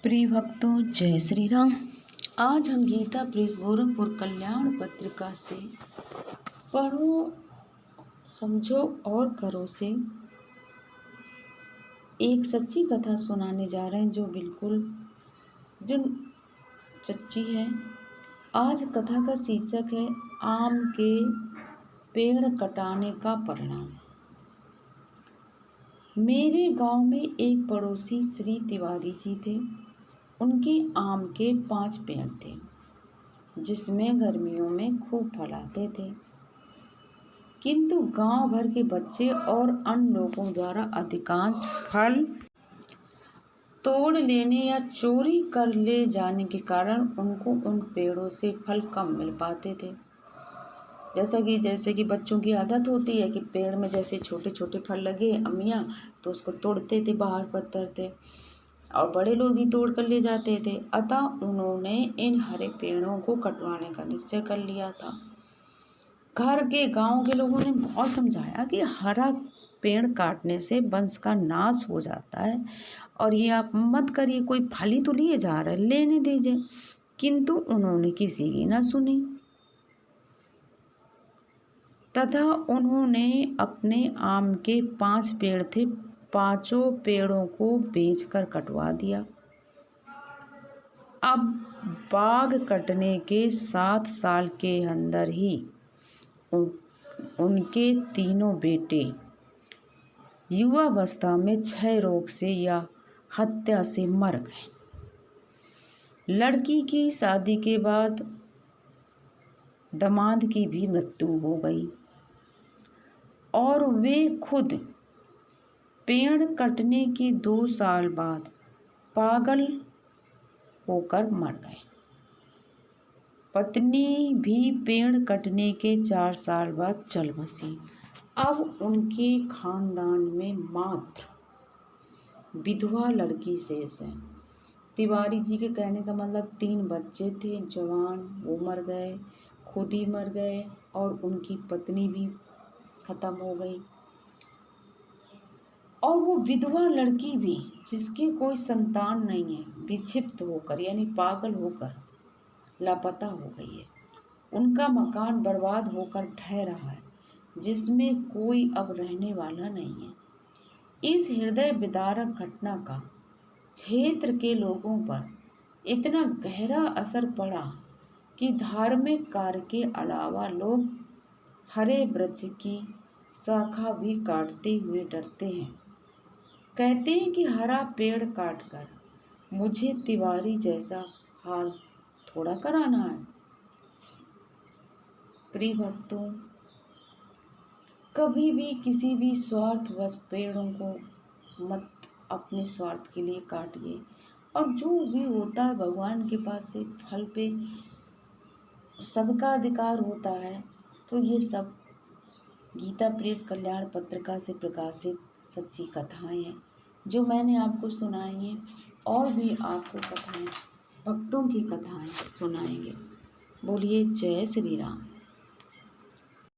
प्रिय भक्तों, जय श्री राम। आज हम गीता प्रेस गोरखपुर कल्याण पत्रिका से पढ़ो, समझो और करो से एक सच्ची कथा सुनाने जा रहे हैं जो बिल्कुल सच्ची है। आज कथा का शीर्षक है आम के पेड़ कटाने का परिणाम। मेरे गांव में एक पड़ोसी श्री तिवारी जी थे। उनके आम के 5 पेड़ थे जिसमें गर्मियों में खूब फल आते थे, किंतु गांव भर के बच्चे और अन्य लोगों द्वारा अधिकांश फल तोड़ लेने या चोरी कर ले जाने के कारण उनको उन पेड़ों से फल कम मिल पाते थे। जैसे कि बच्चों की आदत होती है कि पेड़ में जैसे छोटे छोटे फल लगे अम्मियाँ तो उसको तोड़ते थे, बाहर पत्थरते, और बड़े लोग भी तोड़ कर ले जाते थे। अतः उन्होंने इन हरे पेड़ों को कटवाने का निश्चय कर लिया था। घर के गांव के लोगों ने बहुत समझाया कि हरा पेड़ काटने से वंश का नाश हो जाता है और ये आप मत करिए, कोई फल ही तो लिए जा रहे, लेने दीजिए। किंतु उन्होंने किसी की ना सुनी तथा उन्होंने अपने आम के 5 पेड़ थे, 5 पेड़ों को बेचकर कटवा दिया। अब बाग कटने के 7 साल के अंदर ही उनके तीनों बेटे युवावस्था में क्षय रोग से या हत्या से मर गए। लड़की की शादी के बाद दामाद की भी मृत्यु हो गई और वे खुद पेड़ कटने के 2 साल बाद पागल होकर मर गए। पत्नी भी पेड़ कटने के 4 साल बाद चल बसी। अब उनके खानदान में मात्र विधवा लड़की शेष है। तिवारी जी के कहने का मतलब 3 बच्चे थे जवान, वो मर गए, खुद ही मर गए और उनकी पत्नी भी खत्म हो गई। और वो विधवा लड़की भी, जिसकी कोई संतान नहीं है, विक्षिप्त होकर यानी पागल होकर लापता हो गई है। उनका मकान बर्बाद होकर ढह रहा है, जिसमें कोई अब रहने वाला नहीं है। इस हृदय विदारक घटना का क्षेत्र के लोगों पर इतना गहरा असर पड़ा कि धार्मिक कार्य के अलावा लोग हरे वृक्ष की शाखा भी काटते हुए डरते हैं। कहते हैं कि हरा पेड़ काटकर मुझे तिवारी जैसा हाल थोड़ा कराना है। प्रिय भक्तों, कभी भी किसी भी स्वार्थवश पेड़ों को मत अपने स्वार्थ के लिए काटिए। और जो भी होता है भगवान के पास से फल पे सबका अधिकार होता है। तो ये सब गीता प्रेस कल्याण पत्रिका से प्रकाशित सच्ची कथाएं हैं जो मैंने आपको सुनाई हैं, और भी आपको कथाएं, भक्तों की कथाएं सुनाएंगे। बोलिए जय श्री राम।